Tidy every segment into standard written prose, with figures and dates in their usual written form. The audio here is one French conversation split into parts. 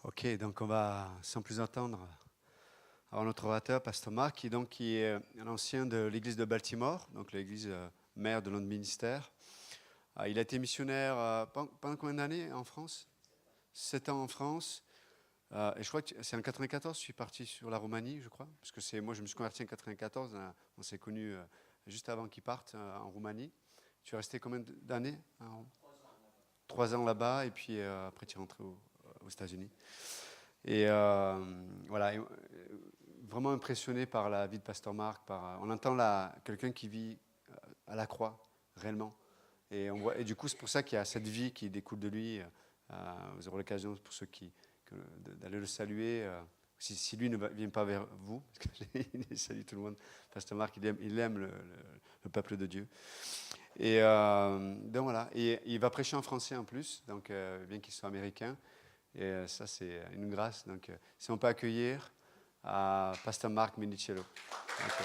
Ok, donc on va sans plus attendre avoir notre orateur, Pasteur Marc, qui est un ancien de l'église de Baltimore, donc l'église mère de notre ministère. Il a été missionnaire pendant combien d'années en France? 7 ans en France. Et je crois que c'est en 94 je suis parti sur la Roumanie, je crois. Parce que moi, je me suis converti en 94. On s'est connus juste avant qu'il parte en Roumanie. Tu es resté combien d'années? 3 ans là-bas. Et puis après, tu es rentré aux États-Unis. Et voilà, vraiment impressionné par la vie de Pasteur Marc. On entend là quelqu'un qui vit à la croix, réellement. Et du coup, c'est pour ça qu'il y a cette vie qui découle de lui. Vous aurez l'occasion, pour ceux d'aller le saluer. Si lui ne vient pas vers vous, parce qu'il salue tout le monde, Pasteur Marc, il aime le peuple de Dieu. Et donc voilà, et il va prêcher en français en plus, donc bien qu'il soit américain. Et ça, c'est une grâce. Donc, si on peut accueillir Pasteur Marc Minicello. Okay.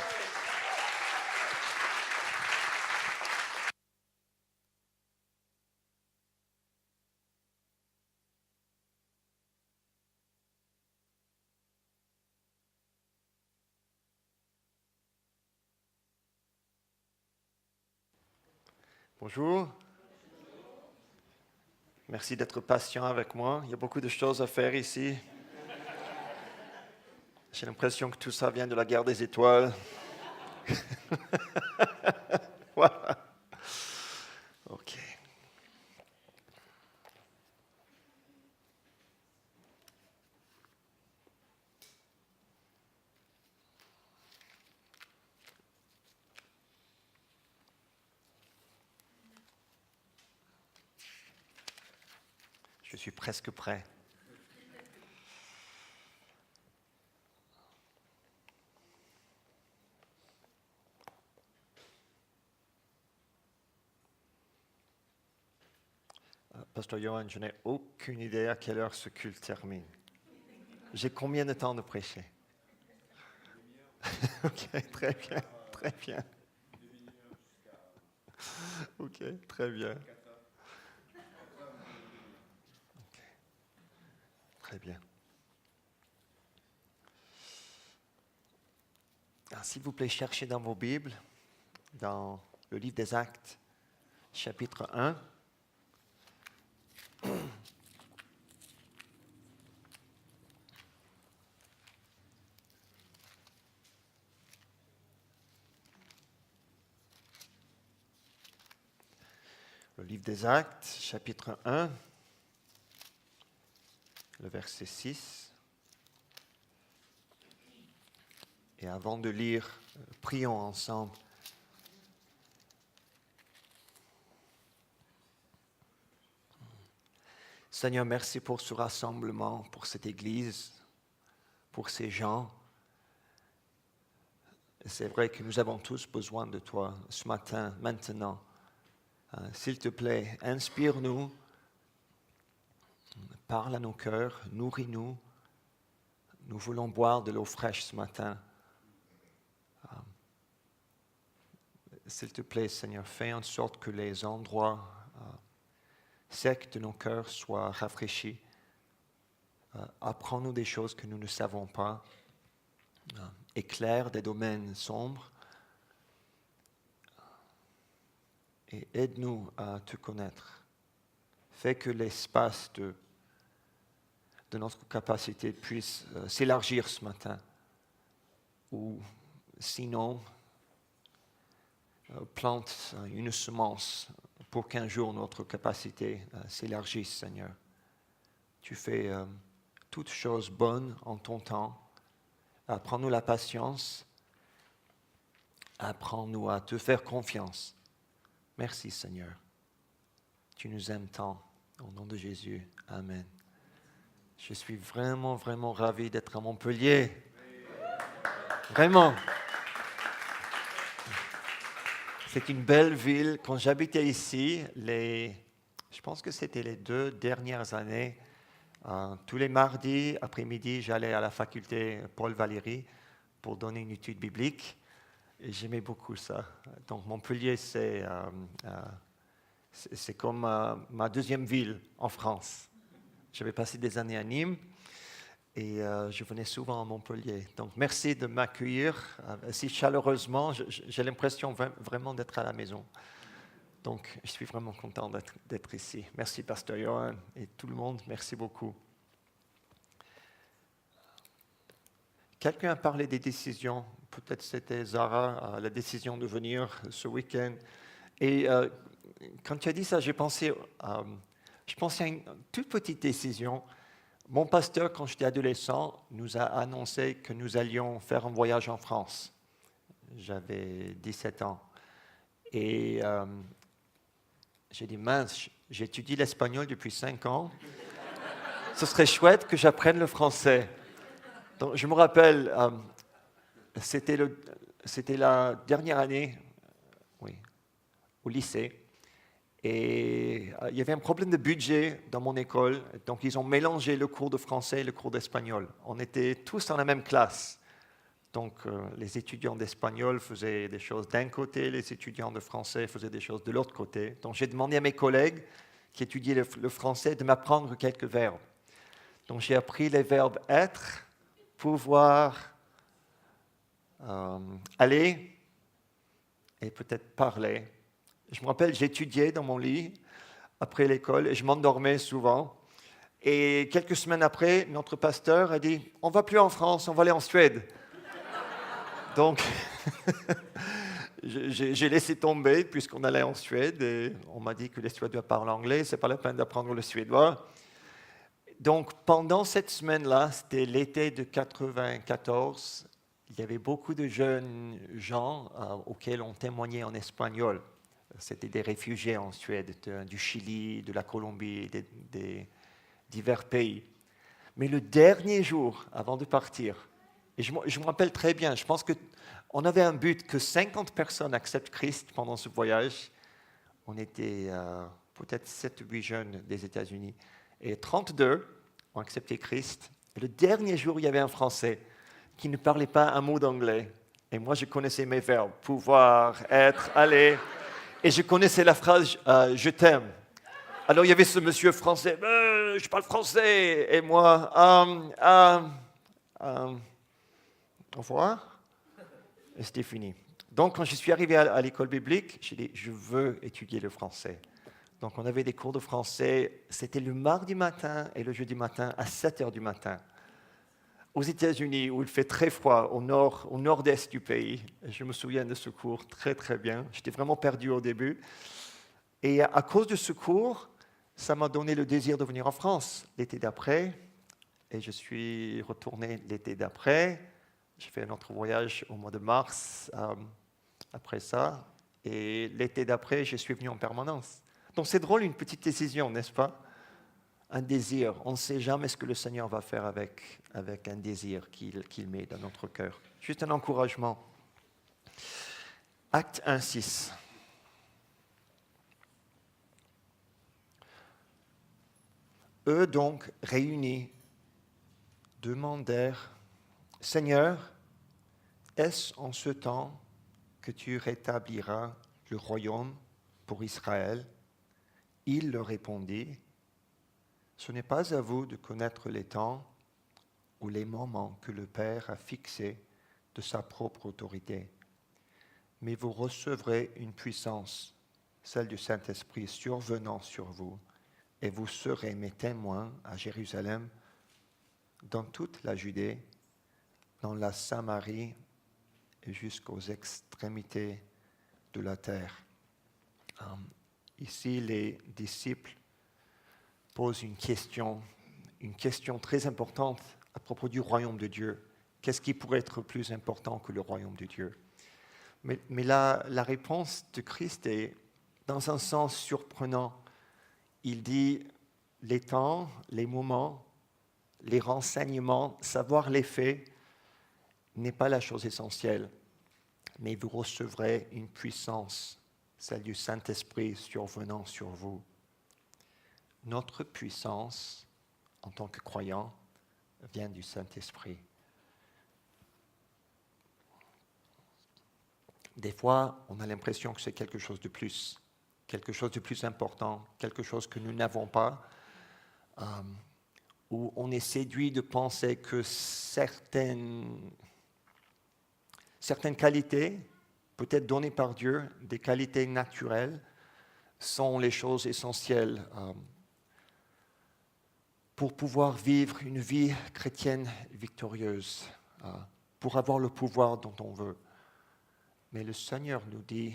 Bonjour. Merci d'être patient avec moi. Il y a beaucoup de choses à faire ici. J'ai l'impression que tout ça vient de la guerre des étoiles. Voilà. Ok. Je suis presque prêt. Pasteur Johan, je n'ai aucune idée à quelle heure ce culte termine. J'ai combien de temps de prêcher? Ok, très bien, très bien. Ok, très bien. Okay. Très bien. Alors, s'il vous plaît, cherchez dans vos Bibles, dans le livre des Actes, chapitre 1. Le livre des Actes, chapitre 1, le verset 6. Et avant de lire, prions ensemble. Seigneur, merci pour ce rassemblement, pour cette Église, pour ces gens. C'est vrai que nous avons tous besoin de toi ce matin, maintenant. S'il te plaît, inspire-nous, parle à nos cœurs, nourris-nous. Nous voulons boire de l'eau fraîche ce matin. S'il te plaît, Seigneur, fais en sorte que les endroits secs de nos cœurs soient rafraîchis. Apprends-nous des choses que nous ne savons pas. Éclaire des domaines sombres. Et aide-nous à te connaître. Fais que l'espace de notre capacité puisse s'élargir ce matin. Ou sinon, plante une semence pour qu'un jour notre capacité s'élargisse, Seigneur. Tu fais toutes choses bonnes en ton temps. Apprends-nous la patience. Apprends-nous à te faire confiance. Merci, Seigneur. Tu nous aimes tant. Au nom de Jésus. Amen. Je suis vraiment, vraiment ravi d'être à Montpellier. Vraiment. C'est une belle ville. Quand j'habitais ici, je pense que c'était les 2 dernières années, tous les mardis après-midi, j'allais à la faculté Paul Valéry pour donner une étude biblique. Et j'aimais beaucoup ça. Donc Montpellier, c'est comme ma deuxième ville en France. J'avais passé des années à Nîmes, et je venais souvent à Montpellier. Donc merci de m'accueillir si chaleureusement. J'ai l'impression vraiment d'être à la maison. Donc je suis vraiment content d'être ici. Merci Pasteur Johan et tout le monde, merci beaucoup. Quelqu'un a parlé des décisions. Peut-être c'était Zara, la décision de venir ce week-end. Et quand tu as dit ça, je pensais à une toute petite décision. Mon pasteur, quand j'étais adolescent, nous a annoncé que nous allions faire un voyage en France. J'avais 17 ans. Et j'ai dit, mince, j'étudie l'espagnol depuis 5 ans. Ce serait chouette que j'apprenne le français. Donc, je me rappelle, c'était la dernière année au lycée. Et il y avait un problème de budget dans mon école, donc ils ont mélangé le cours de français et le cours d'espagnol. On était tous dans la même classe. Donc les étudiants d'espagnol faisaient des choses d'un côté, les étudiants de français faisaient des choses de l'autre côté. Donc j'ai demandé à mes collègues qui étudiaient le français de m'apprendre quelques verbes. Donc j'ai appris les verbes être, pouvoir, aller et peut-être parler. Je me rappelle, j'étudiais dans mon lit après l'école et je m'endormais souvent. Et quelques semaines après, notre pasteur a dit « On ne va plus en France, on va aller en Suède. » Donc, j'ai laissé tomber puisqu'on allait en Suède et on m'a dit que les Suédois parlent anglais, ce n'est pas la peine d'apprendre le suédois. Donc, pendant cette semaine-là, c'était l'été de 1994, il y avait beaucoup de jeunes gens auxquels on témoignait en espagnol. C'était des réfugiés en Suède, du Chili, de la Colombie, des divers pays. Mais le dernier jour, avant de partir, et je me rappelle très bien, je pense qu'on avait un but que 50 personnes acceptent Christ pendant ce voyage. On était peut-être 7 ou 8 jeunes des États-Unis. Et 32 ont accepté Christ. Et le dernier jour, il y avait un Français qui ne parlait pas un mot d'anglais. Et moi, je connaissais mes verbes, pouvoir, être, aller. Et je connaissais la phrase « je t'aime ». Alors il y avait ce monsieur français « je parle français ». Et moi « au revoir ». Et c'était fini. Donc quand je suis arrivé à l'école biblique, j'ai dit « je veux étudier le français ». Donc on avait des cours de français, c'était le mardi matin et le jeudi matin à 7h du matin. Aux États-Unis, où il fait très froid, au nord-est du pays. Je me souviens de ce cours très, très bien. J'étais vraiment perdu au début. Et à cause de ce cours, ça m'a donné le désir de venir en France l'été d'après. Et je suis retourné l'été d'après. J'ai fait un autre voyage au mois de mars après ça. Et l'été d'après, je suis venu en permanence. Donc c'est drôle, une petite décision, n'est-ce pas ? Un désir. On ne sait jamais ce que le Seigneur va faire avec un désir qu'il met dans notre cœur. Juste un encouragement. Acte 1:6. Eux donc, réunis, demandèrent « Seigneur, est-ce en ce temps que tu rétabliras le royaume pour Israël ?» Il leur répondit « Ce n'est pas à vous de connaître les temps ou les moments que le Père a fixés de sa propre autorité, mais vous recevrez une puissance, celle du Saint-Esprit, survenant sur vous, et vous serez mes témoins à Jérusalem, dans toute la Judée, dans la Samarie et jusqu'aux extrémités de la terre. » Ici, les disciples posent une question très importante à propos du royaume de Dieu. Qu'est-ce qui pourrait être plus important que le royaume de Dieu ? Mais la réponse de Christ est, dans un sens surprenant. Il dit, les temps, les moments, les renseignements, savoir les faits, n'est pas la chose essentielle. Mais vous recevrez une puissance, celle du Saint-Esprit survenant sur vous. Notre puissance, en tant que croyants, vient du Saint-Esprit. Des fois, on a l'impression que c'est quelque chose de plus important, quelque chose que nous n'avons pas. où on est séduit de penser que certaines qualités, peut-être données par Dieu, des qualités naturelles, sont les choses essentielles pour pouvoir vivre une vie chrétienne victorieuse, pour avoir le pouvoir dont on veut. Mais le Seigneur nous dit,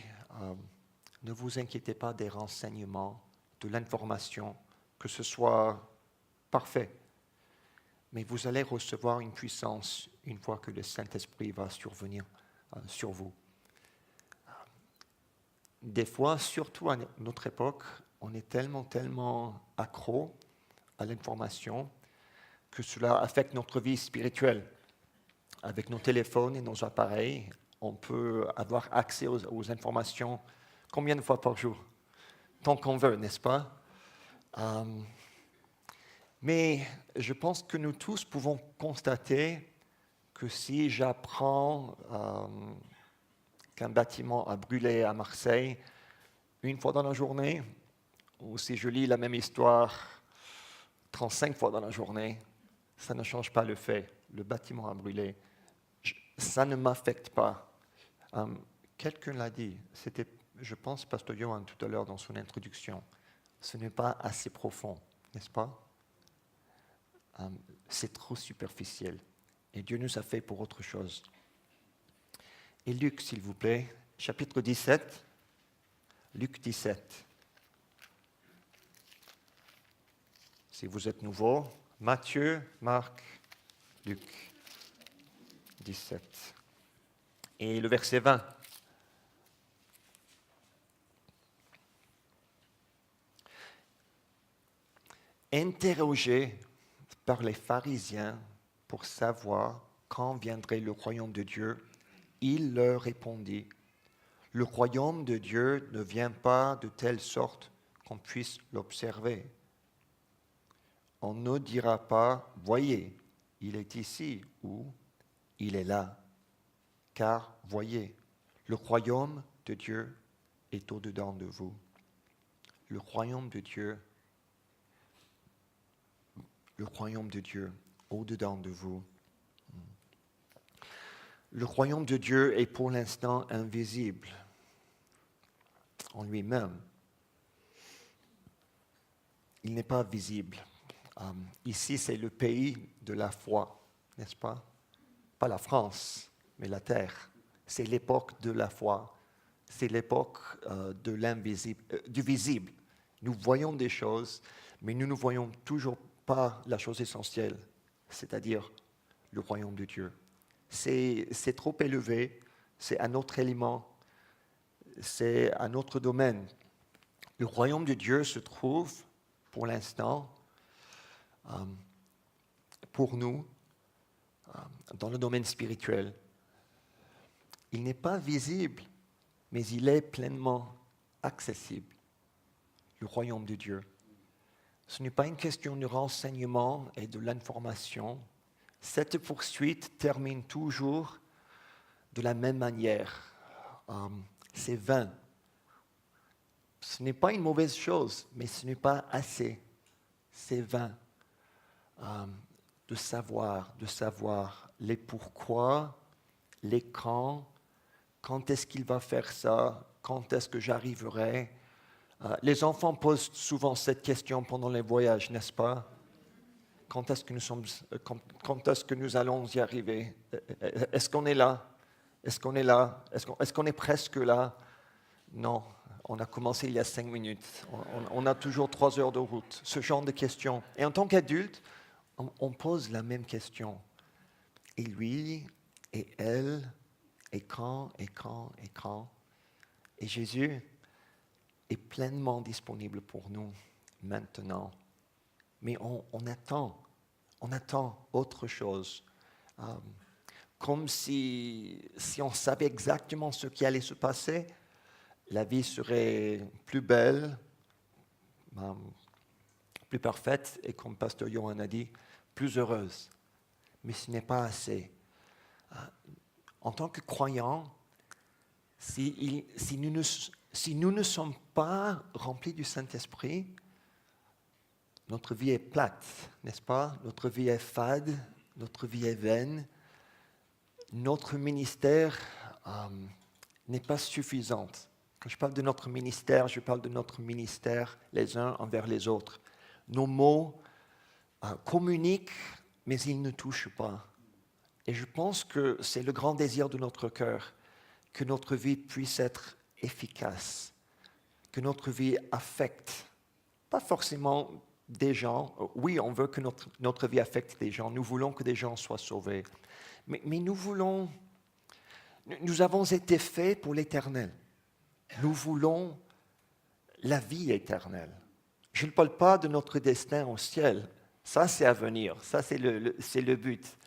ne vous inquiétez pas des renseignements, de l'information, que ce soit parfait. Mais vous allez recevoir une puissance une fois que le Saint-Esprit va survenir sur vous. Des fois, surtout à notre époque, on est tellement accro à l'information que cela affecte notre vie spirituelle. Avec nos téléphones et nos appareils, on peut avoir accès aux informations combien de fois par jour? Tant qu'on veut, n'est-ce pas? Mais je pense que nous tous pouvons constater que si j'apprends qu'un bâtiment a brûlé à Marseille une fois dans la journée, ou si je lis la même histoire 35 fois dans la journée, ça ne change pas le fait. Le bâtiment a brûlé. Ça ne m'affecte pas. Quelqu'un l'a dit, c'était, je pense, Pasteur Johan tout à l'heure dans son introduction. Ce n'est pas assez profond, n'est-ce pas? C'est trop superficiel. Et Dieu nous a fait pour autre chose. Et Luc, s'il vous plaît, chapitre 17, Luc 17. Si vous êtes nouveau, Matthieu, Marc, Luc 17. Et le verset 20. Interrogé par les pharisiens pour savoir quand viendrait le royaume de Dieu, il leur répondit, « Le royaume de Dieu ne vient pas de telle sorte qu'on puisse l'observer. On ne dira pas, voyez, il est ici ou il est là. Car, voyez, le royaume de Dieu est au-dedans de vous. Le royaume de Dieu au-dedans de vous. Le royaume de Dieu est pour l'instant invisible en lui-même. Il n'est pas visible. Ici, c'est le pays de la foi, n'est-ce pas? Pas la France, mais la terre. C'est l'époque de la foi. C'est l'époque de l'invisible, du visible. Nous voyons des choses, mais nous ne voyons toujours pas la chose essentielle, c'est-à-dire le royaume de Dieu. C'est trop élevé, c'est un autre élément, c'est un autre domaine. Le royaume de Dieu se trouve, pour l'instant, pour nous, dans le domaine spirituel. Il n'est pas visible, mais il est pleinement accessible, le royaume de Dieu. Ce n'est pas une question de renseignement et de l'information. Cette poursuite termine toujours de la même manière. C'est vain. Ce n'est pas une mauvaise chose, mais ce n'est pas assez. C'est vain de savoir les pourquoi, les quand est-ce qu'il va faire ça, quand est-ce que j'arriverai. Les enfants posent souvent cette question pendant les voyages, n'est-ce pas? Quand est-ce que nous allons y arriver? Est-ce qu'on est là? Est-ce qu'on est là? Est-ce qu'on est presque là? Non, on a commencé il y a 5 minutes. On a toujours 3 heures de route. Ce genre de questions. Et en tant qu'adulte, on pose la même question. Et lui, et elle, et quand. Et Jésus est pleinement disponible pour nous maintenant. Mais on attend autre chose. Comme si on savait exactement ce qui allait se passer, la vie serait plus belle, plus parfaite, et comme Pasteur Johan a dit, plus heureuse. Mais ce n'est pas assez. En tant que croyants, si nous ne sommes pas remplis du Saint-Esprit, notre vie est plate, n'est-ce pas? Notre vie est fade, notre vie est vaine. Notre ministère n'est pas suffisant. Quand je parle de notre ministère, je parle de notre ministère les uns envers les autres. Nos mots communiquent, mais ils ne touchent pas. Et je pense que c'est le grand désir de notre cœur, que notre vie puisse être efficace, que notre vie affecte, pas forcément des gens. Oui, on veut que notre vie affecte des gens. Nous voulons que des gens soient sauvés. Mais nous avons été faits pour l'éternel. Nous voulons la vie éternelle. Je ne parle pas de notre destin au ciel. Ça, c'est à venir. Ça, c'est le but.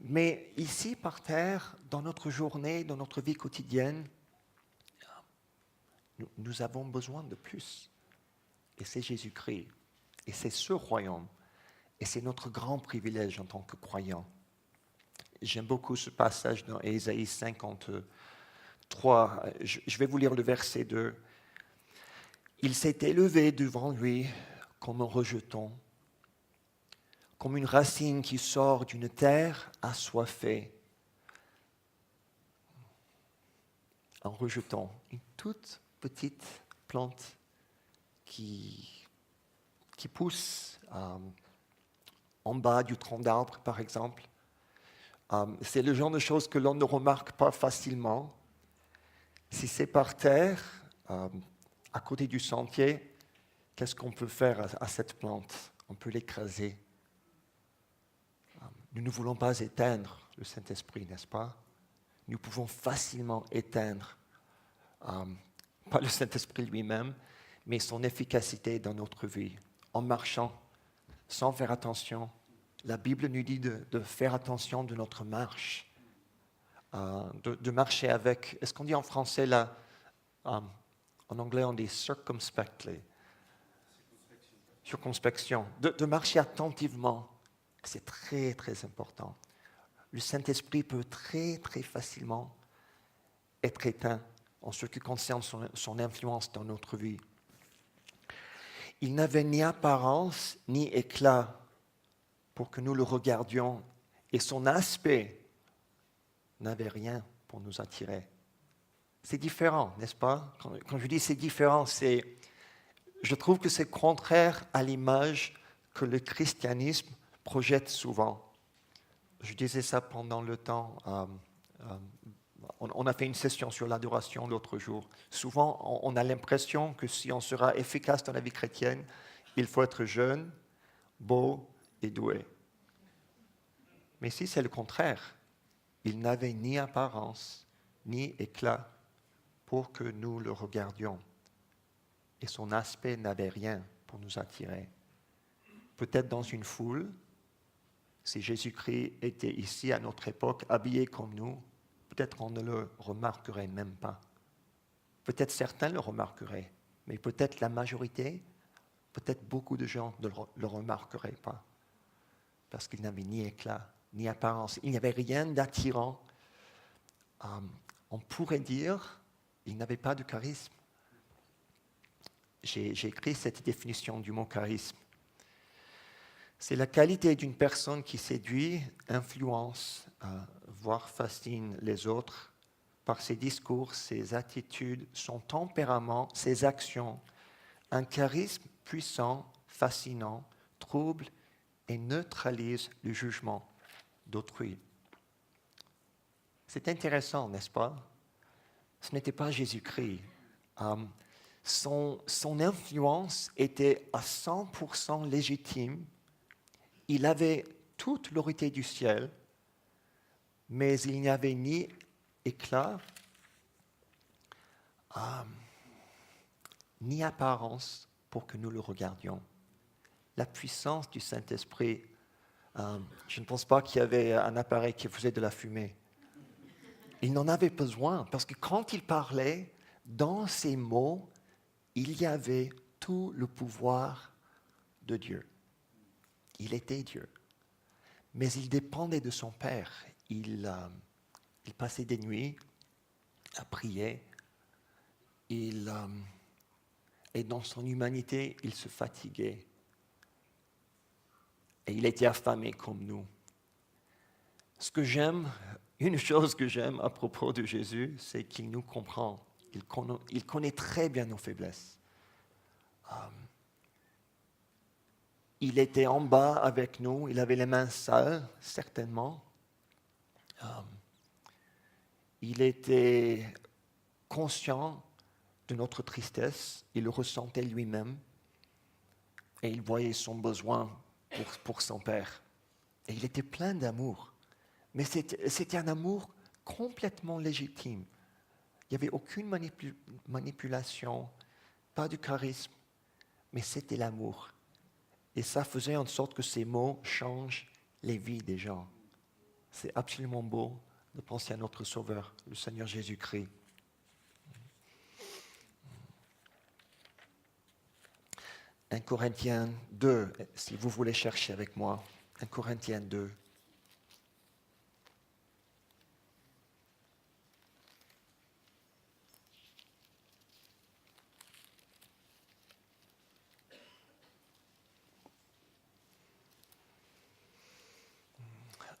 Mais ici, par terre, dans notre journée, dans notre vie quotidienne, nous avons besoin de plus. Et c'est Jésus-Christ. Et c'est ce royaume. Et c'est notre grand privilège en tant que croyants. J'aime beaucoup ce passage dans Ésaïe 53. Je vais vous lire le verset 2. Il s'est élevé devant lui comme un rejeton, comme une racine qui sort d'une terre assoiffée. Un rejeton, une toute petite plante qui pousse en bas du tronc d'arbre, par exemple. C'est le genre de choses que l'on ne remarque pas facilement. Si c'est par terre, à côté du sentier, qu'est-ce qu'on peut faire à cette plante? On peut l'écraser. Nous ne voulons pas éteindre le Saint-Esprit, n'est-ce pas? Nous pouvons facilement éteindre, pas le Saint-Esprit lui-même, mais son efficacité dans notre vie, en marchant sans faire attention. La Bible nous dit de faire attention de notre marche, de marcher avec, est-ce qu'on dit en français là, en anglais on dit circumspectly, circonspection, de marcher attentivement, c'est très très important. Le Saint-Esprit peut très très facilement être éteint en ce qui concerne son influence dans notre vie. Il n'avait ni apparence ni éclat pour que nous le regardions, et son aspect n'avait rien pour nous attirer. C'est différent, n'est-ce pas? Quand je dis c'est différent, je trouve que c'est contraire à l'image que le christianisme projette souvent. Je disais ça pendant le temps, on a fait une session sur l'adoration l'autre jour. Souvent, on a l'impression que si on sera efficace dans la vie chrétienne, il faut être jeune, beau et doué. Mais si c'est le contraire, il n'avait ni apparence, ni éclat pour que nous le regardions. Et son aspect n'avait rien pour nous attirer. Peut-être dans une foule, si Jésus-Christ était ici à notre époque, habillé comme nous, peut-être on ne le remarquerait même pas. Peut-être certains le remarqueraient, mais peut-être la majorité, peut-être beaucoup de gens ne le remarqueraient pas. Parce qu'il n'avait ni éclat, ni apparence. Il n'y avait rien d'attirant. On pourrait dire qu'il n'avait pas de charisme. J'ai écrit cette définition du mot charisme. C'est la qualité d'une personne qui séduit, influence, voire fascine les autres par ses discours, ses attitudes, son tempérament, ses actions. Un charisme puissant, fascinant, trouble et neutralise le jugement d'autrui. C'est intéressant, n'est-ce pas? Ce n'était pas Jésus-Christ. Son influence était à 100% légitime. Il avait toute l'autorité du ciel, mais il n'y avait ni éclat, ni apparence pour que nous le regardions. La puissance du Saint-Esprit, je ne pense pas qu'il y avait un appareil qui faisait de la fumée. Il n'en avait besoin, parce que quand il parlait, dans ses mots, il y avait tout le pouvoir de Dieu. Il était Dieu. Mais il dépendait de son Père. Il passait des nuits à prier. Et dans son humanité, il se fatiguait. et il était affamé comme nous. Une chose que j'aime à propos de Jésus, c'est qu'il nous comprend. Il connaît très bien nos faiblesses. Il était en bas avec nous, il avait les mains sales, certainement. Il était conscient de notre tristesse, il le ressentait lui-même, et il voyait son besoin pour son Père. Et il était plein d'amour. Mais c'était un amour complètement légitime. Il n'y avait aucune manipulation, pas de charisme, mais c'était l'amour. Et ça faisait en sorte que ces mots changent les vies des gens. C'est absolument beau de penser à notre Sauveur, le Seigneur Jésus-Christ. 1 Corinthiens 2, si vous voulez chercher avec moi. 1 Corinthiens 2.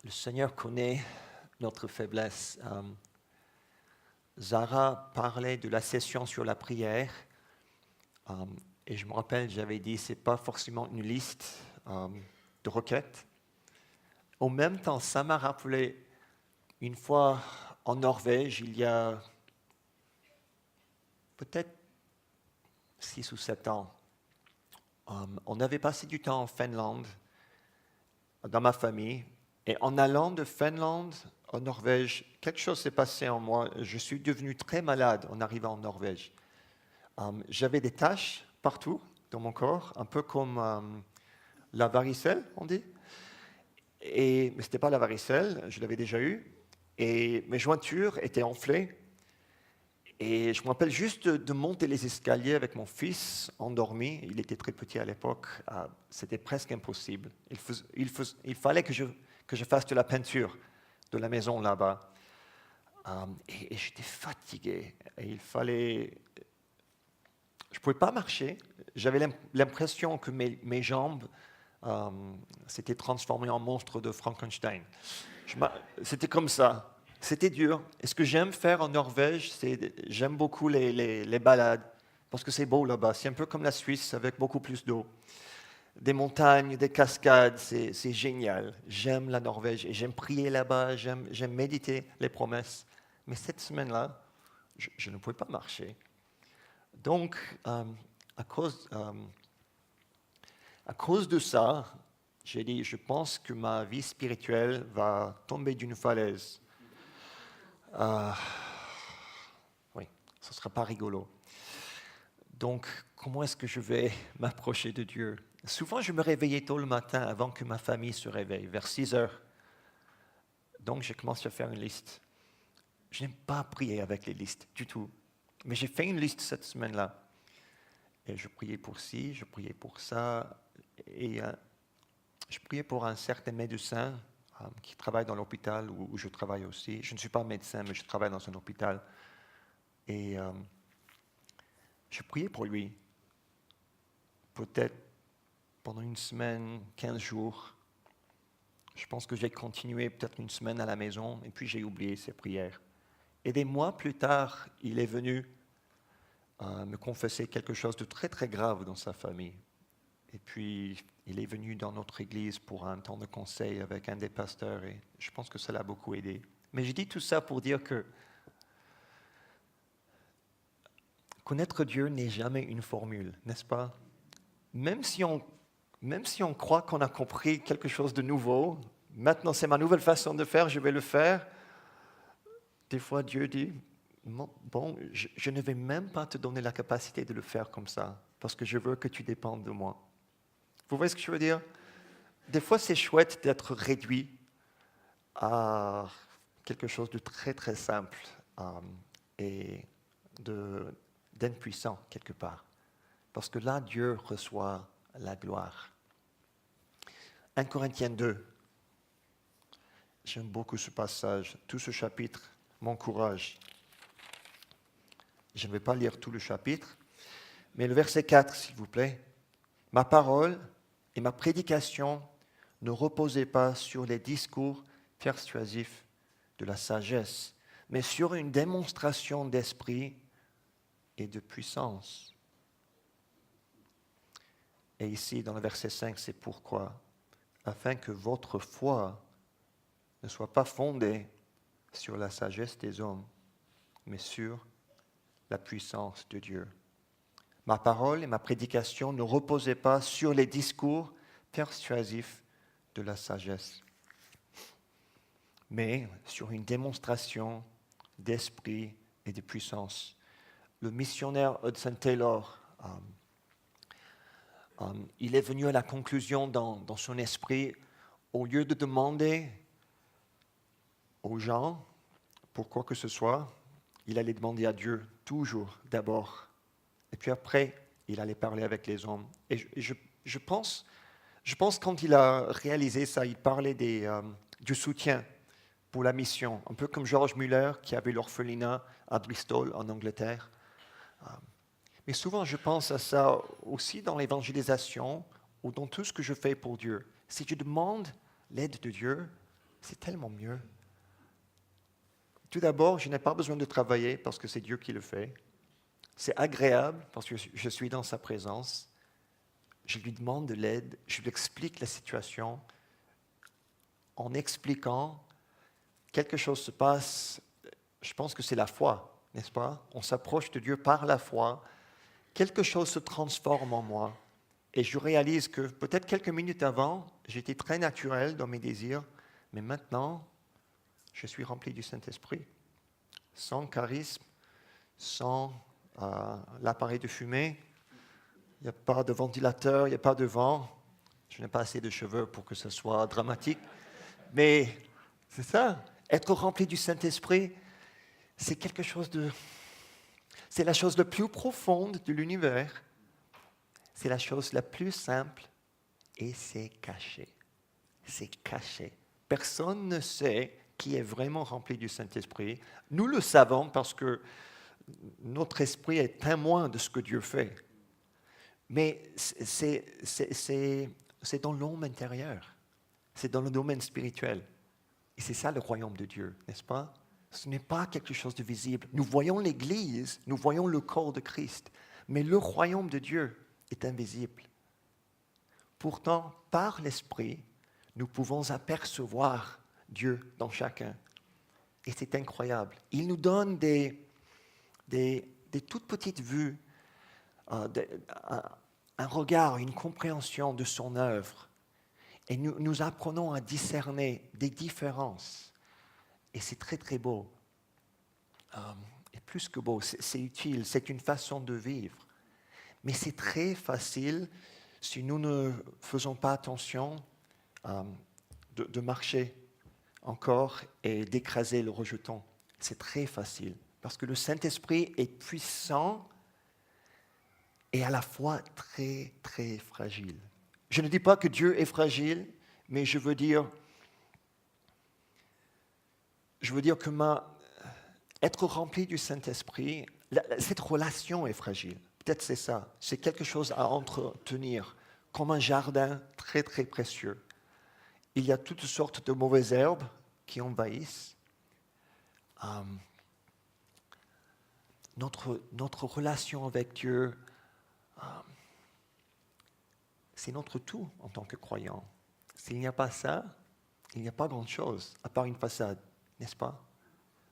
Le Seigneur connaît notre faiblesse. Zara parlait de la session sur la prière. Et je me rappelle, j'avais dit, ce n'est pas forcément une liste de requêtes. En même temps, ça m'a rappelé une fois en Norvège, il y a peut-être 6 ou 7 ans. On avait passé du temps en Finlande, dans ma famille. Et en allant de Finlande en Norvège, quelque chose s'est passé en moi. Je suis devenu très malade en arrivant en Norvège. J'avais des taches partout dans mon corps, un peu comme la varicelle, on dit. Mais ce n'était pas la varicelle, je l'avais déjà eu. Et mes jointures étaient enflées. Et je me rappelle juste de monter les escaliers avec mon fils endormi. Il était très petit à l'époque. C'était presque impossible. Il fallait que je fasse de la peinture de la maison là-bas. Et j'étais fatigué. Et je ne pouvais pas marcher. J'avais l'impression que mes jambes s'étaient transformées en monstres de Frankenstein. C'était comme ça. C'était dur. Et ce que j'aime faire en Norvège, j'aime beaucoup les balades, parce que c'est beau là-bas. C'est un peu comme la Suisse, avec beaucoup plus d'eau. Des montagnes, des cascades, c'est génial. J'aime la Norvège et j'aime prier là-bas, j'aime méditer les promesses. Mais cette semaine-là, je ne pouvais pas marcher. Donc, à cause de ça, j'ai dit, je pense que ma vie spirituelle va tomber d'une falaise. Oui, ce ne sera pas rigolo. Donc, comment est-ce que je vais m'approcher de Dieu? Souvent, je me réveillais tôt le matin avant que ma famille se réveille, vers 6 heures. Donc, j'ai commencé à faire une liste. Je n'aime pas prier avec les listes du tout. Mais j'ai fait une liste cette semaine-là. Et je priais pour ci, je priais pour ça. Et je priais pour un certain médecin qui travaille dans l'hôpital où je travaille aussi. Je ne suis pas médecin, mais je travaille dans un hôpital. Et je priais pour lui. Peut-être pendant une semaine, 15 jours. Je pense que j'ai continué peut-être une semaine à la maison et puis j'ai oublié ses prières. Et des mois plus tard, il est venu me confesser quelque chose de très très grave dans sa famille. Et puis, il est venu dans notre église pour un temps de conseil avec un des pasteurs et je pense que ça l'a beaucoup aidé. Mais je dis tout ça pour dire que connaître Dieu n'est jamais une formule, n'est-ce pas? Même si on croit qu'on a compris quelque chose de nouveau, maintenant c'est ma nouvelle façon de faire, je vais le faire. Des fois, Dieu dit, bon, je ne vais même pas te donner la capacité de le faire comme ça, parce que je veux que tu dépendes de moi. Vous voyez ce que je veux dire? Des fois, c'est chouette d'être réduit à quelque chose de très, très simple et d'impuissant quelque part. Parce que là, Dieu reçoit la gloire. 1 Corinthiens 2. J'aime beaucoup ce passage. Tout ce chapitre m'encourage. Je ne vais pas lire tout le chapitre, mais le verset 4, s'il vous plaît. Ma parole et ma prédication ne reposez pas sur les discours persuasifs de la sagesse, mais sur une démonstration d'esprit et de puissance. Et ici, dans le verset 5, c'est pourquoi, afin que votre foi ne soit pas fondée sur la sagesse des hommes, mais sur la puissance de Dieu. Ma parole et ma prédication ne reposaient pas sur les discours persuasifs de la sagesse, mais sur une démonstration d'esprit et de puissance. Le missionnaire Hudson Taylor, il est venu à la conclusion dans son esprit, au lieu de demander aux gens pour quoi que ce soit, il allait demander à Dieu toujours d'abord. Et puis après, il allait parler avec les hommes. Et je pense quand il a réalisé ça, il parlait du soutien pour la mission, un peu comme George Muller qui avait l'orphelinat à Bristol en Angleterre. Mais souvent, je pense à ça aussi dans l'évangélisation ou dans tout ce que je fais pour Dieu. Si je demande l'aide de Dieu, c'est tellement mieux. Tout d'abord, je n'ai pas besoin de travailler parce que c'est Dieu qui le fait. C'est agréable parce que je suis dans sa présence. Je lui demande de l'aide, je lui explique la situation. En expliquant, quelque chose se passe. Je pense que c'est la foi, n'est-ce pas? On s'approche de Dieu par la foi. Quelque chose se transforme en moi. Et je réalise que peut-être quelques minutes avant, j'étais très naturel dans mes désirs, mais maintenant, je suis rempli du Saint-Esprit. Sans charisme, sans l'appareil de fumée, il n'y a pas de ventilateur, il n'y a pas de vent. Je n'ai pas assez de cheveux pour que ce soit dramatique. Mais c'est ça, être rempli du Saint-Esprit, c'est quelque chose de... C'est la chose la plus profonde de l'univers. C'est la chose la plus simple et c'est caché. C'est caché. Personne ne sait qui est vraiment rempli du Saint-Esprit. Nous le savons parce que notre esprit est témoin de ce que Dieu fait. Mais c'est dans l'homme intérieur. C'est dans le domaine spirituel. Et c'est ça le royaume de Dieu, n'est-ce pas? Ce n'est pas quelque chose de visible. Nous voyons l'Église, nous voyons le corps de Christ, mais le royaume de Dieu est invisible. Pourtant, par l'Esprit, nous pouvons apercevoir Dieu dans chacun. Et c'est incroyable. Il nous donne des toutes petites vues, un regard, une compréhension de son œuvre. Et nous apprenons à discerner des différences. Et c'est très, très beau. Et plus que beau, c'est utile, c'est une façon de vivre. Mais c'est très facile, si nous ne faisons pas attention, de marcher encore et d'écraser le rejeton. C'est très facile. Parce que le Saint-Esprit est puissant et à la fois très, très fragile. Je ne dis pas que Dieu est fragile, mais je veux dire que être rempli du Saint-Esprit, cette relation est fragile. Peut-être c'est ça. C'est quelque chose à entretenir, comme un jardin très, très précieux. Il y a toutes sortes de mauvaises herbes qui envahissent. Notre relation avec Dieu, c'est notre tout en tant que croyant. S'il n'y a pas ça, il n'y a pas grand-chose, à part une façade, n'est-ce pas?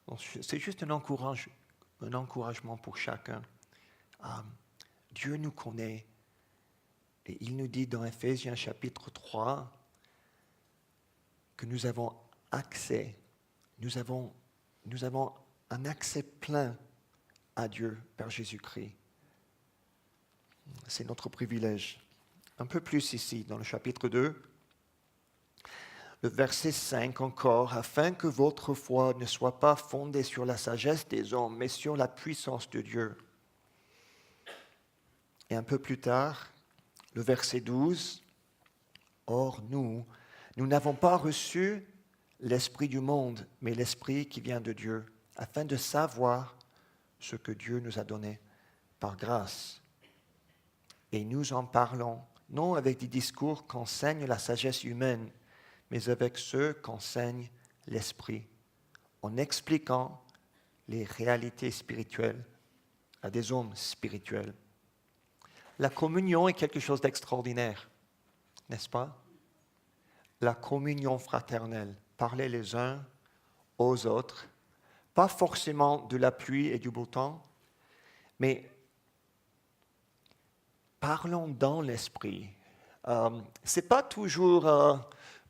Donc, c'est juste un encouragement pour chacun. Dieu nous connaît, et il nous dit dans Ephésiens chapitre 3 que nous avons accès, nous avons un accès plein à Dieu par Jésus-Christ. C'est notre privilège. Un peu plus ici, dans le chapitre 2, le verset 5 encore, « Afin que votre foi ne soit pas fondée sur la sagesse des hommes, mais sur la puissance de Dieu. » Et un peu plus tard, le verset 12, « Or nous n'avons pas reçu l'esprit du monde, mais l'esprit qui vient de Dieu, afin de savoir ce que Dieu nous a donné par grâce. Et nous en parlons non avec des discours qu'enseigne la sagesse humaine, mais avec ceux qu'enseigne l'Esprit, en expliquant les réalités spirituelles à des hommes spirituels. La communion est quelque chose d'extraordinaire, n'est-ce pas? La communion fraternelle, parler les uns aux autres, pas forcément de la pluie et du beau temps, mais parlons dans l'esprit. Ce n'est pas toujours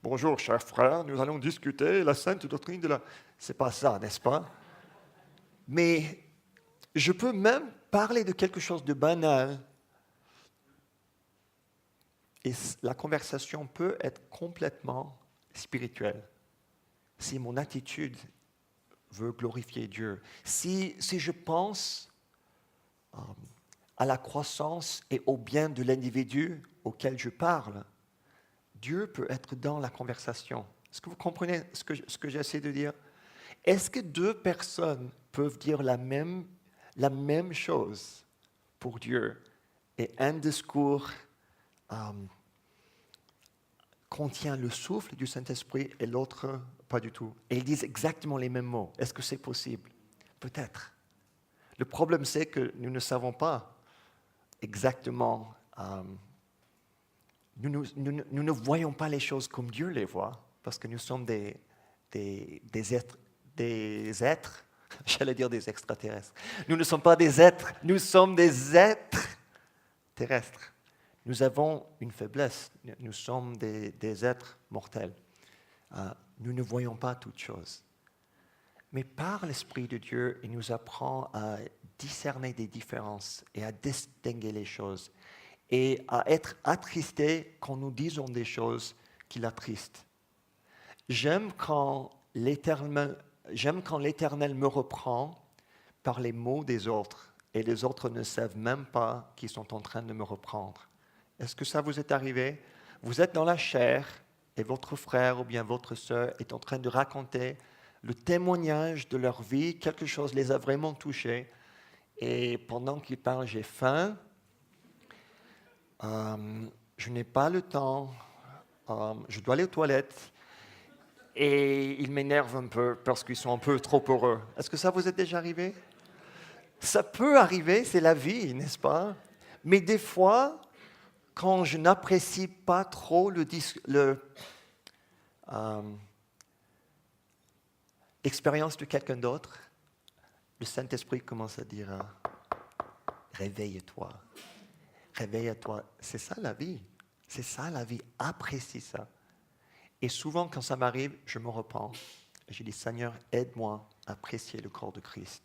bonjour, chers frères, nous allons discuter la sainte doctrine de la. C'est pas ça, n'est-ce pas? Mais je peux même parler de quelque chose de banal et la conversation peut être complètement spirituelle si mon attitude veut glorifier Dieu. Si je pense à la croissance et au bien de l'individu auquel je parle, Dieu peut être dans la conversation. Est-ce que vous comprenez ce que j'essaie de dire? Est-ce que deux personnes peuvent dire la même chose pour Dieu et un discours contient le souffle du Saint-Esprit et l'autre pas du tout? Et ils disent exactement les mêmes mots. Est-ce que c'est possible? Peut-être. Le problème, c'est que nous ne savons pas exactement. Nous ne voyons pas les choses comme Dieu les voit, parce que nous sommes des êtres, j'allais dire des extraterrestres. Nous ne sommes pas des êtres, nous sommes des êtres terrestres. Nous avons une faiblesse, nous sommes des êtres mortels. Nous ne voyons pas toutes choses. Mais par l'Esprit de Dieu, il nous apprend à discerner des différences et à distinguer les choses et à être attristé quand nous disons des choses qui l'attristent. J'aime quand l'Éternel me reprend par les mots des autres et les autres ne savent même pas qu'ils sont en train de me reprendre. Est-ce que ça vous est arrivé? Vous êtes dans la chair et votre frère ou bien votre sœur est en train de raconter le témoignage de leur vie, quelque chose les a vraiment touchés. Et pendant qu'ils parlent, j'ai faim, je n'ai pas le temps, je dois aller aux toilettes et ils m'énervent un peu parce qu'ils sont un peu trop heureux. Est-ce que ça vous est déjà arrivé? Ça peut arriver, c'est la vie, n'est-ce pas? Mais des fois, quand je n'apprécie pas trop l'expérience de quelqu'un d'autre, le Saint-Esprit commence à dire réveille-toi, réveille-toi. C'est ça la vie, c'est ça la vie, apprécie ça. Et souvent, quand ça m'arrive, je me repens. Je dis, Seigneur, aide-moi à apprécier le corps de Christ.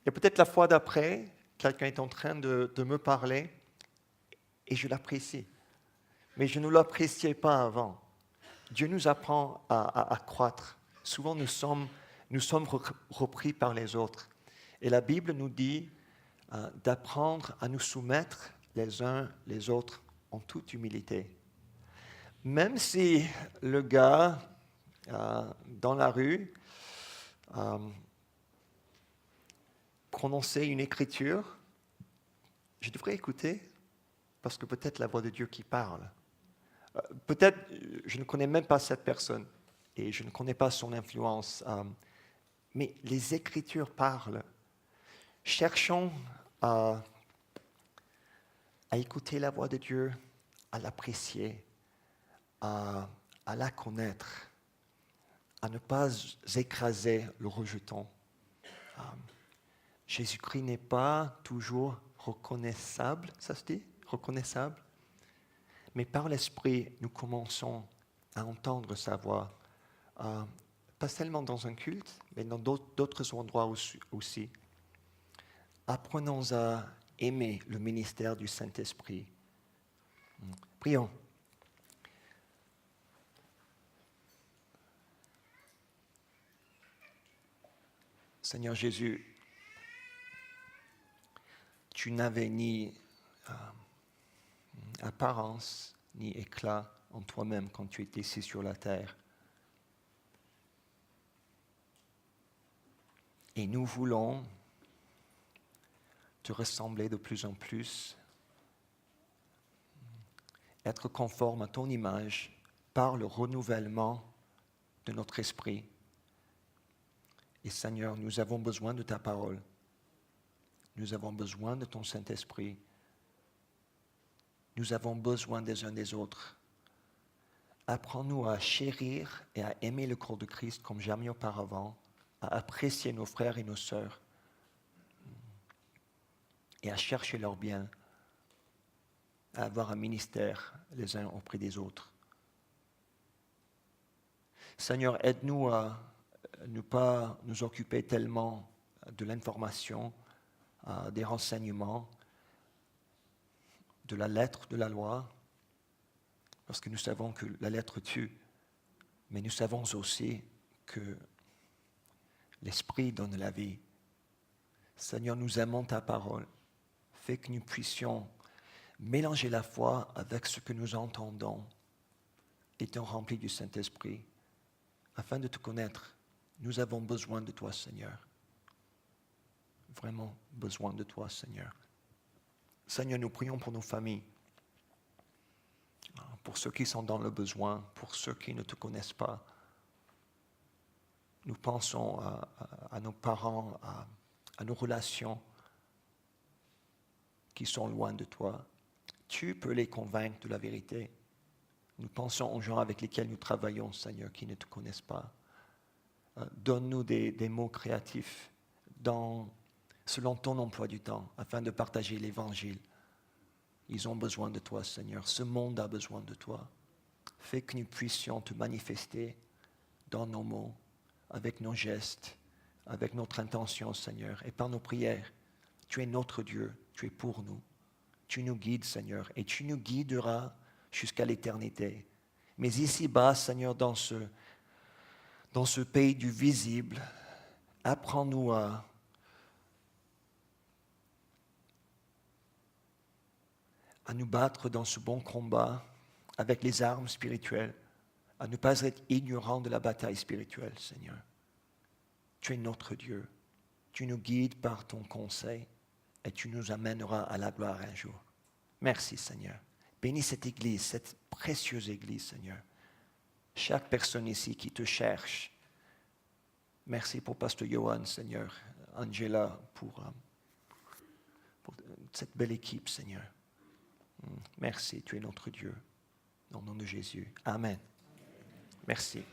Et peut-être la fois d'après, quelqu'un est en train de me parler et je l'apprécie. Mais je ne l'appréciais pas avant. Dieu nous apprend à croître. Souvent, nous sommes repris par les autres. Et la Bible nous dit d'apprendre à nous soumettre les uns les autres en toute humilité. Même si le gars dans la rue prononçait une écriture, je devrais écouter parce que peut-être la voix de Dieu qui parle. Peut-être je ne connais même pas cette personne et je ne connais pas son influence, mais les Écritures parlent. Cherchons à écouter la voix de Dieu, à l'apprécier, à la connaître, à ne pas écraser le rejeton. Jésus-Christ n'est pas toujours reconnaissable, ça se dit, reconnaissable, mais par l'Esprit, nous commençons à entendre sa voix, pas seulement dans un culte, mais dans d'autres endroits aussi. Apprenons à aimer le ministère du Saint-Esprit. Prions. Seigneur Jésus, tu n'avais ni apparence ni éclat en toi-même quand tu étais ici sur la terre. Et nous voulons te ressembler de plus en plus. être conforme à ton image par le renouvellement de notre esprit. Et Seigneur, nous avons besoin de ta parole. Nous avons besoin de ton Saint-Esprit. Nous avons besoin des uns des autres. Apprends-nous à chérir et à aimer le corps de Christ comme jamais auparavant, à apprécier nos frères et nos sœurs et à chercher leur bien, à avoir un ministère les uns auprès des autres. Seigneur, aide-nous à ne pas nous occuper tellement de l'information, des renseignements, de la lettre de la loi, parce que nous savons que la lettre tue, mais nous savons aussi que l'Esprit donne la vie. Seigneur, nous aimons ta parole. Fais que nous puissions mélanger la foi avec ce que nous entendons, étant remplis du Saint-Esprit, afin de te connaître. Nous avons besoin de toi, Seigneur. Vraiment besoin de toi, Seigneur. Seigneur, nous prions pour nos familles, pour ceux qui sont dans le besoin, pour ceux qui ne te connaissent pas. Nous pensons à nos parents, à nos relations qui sont loin de toi. Tu peux les convaincre de la vérité. Nous pensons aux gens avec lesquels nous travaillons, Seigneur, qui ne te connaissent pas. Donne-nous des mots créatifs selon ton emploi du temps, afin de partager l'Évangile. Ils ont besoin de toi, Seigneur. Ce monde a besoin de toi. Fais que nous puissions te manifester dans nos mots, avec nos gestes, avec notre intention, Seigneur, et par nos prières. Tu es notre Dieu, tu es pour nous. Tu nous guides, Seigneur, et tu nous guideras jusqu'à l'éternité. Mais ici-bas, Seigneur, dans ce pays du visible, apprends-nous à nous battre dans ce bon combat avec les armes spirituelles, à ne pas être ignorants de la bataille spirituelle, Seigneur. Tu es notre Dieu. Tu nous guides par ton conseil et tu nous amèneras à la gloire un jour. Merci, Seigneur. Bénis cette Église, cette précieuse Église, Seigneur. Chaque personne ici qui te cherche. Merci pour Pasteur Johan, Seigneur. Angela, pour cette belle équipe, Seigneur. Merci, tu es notre Dieu. Au nom de Jésus. Amen. Merci.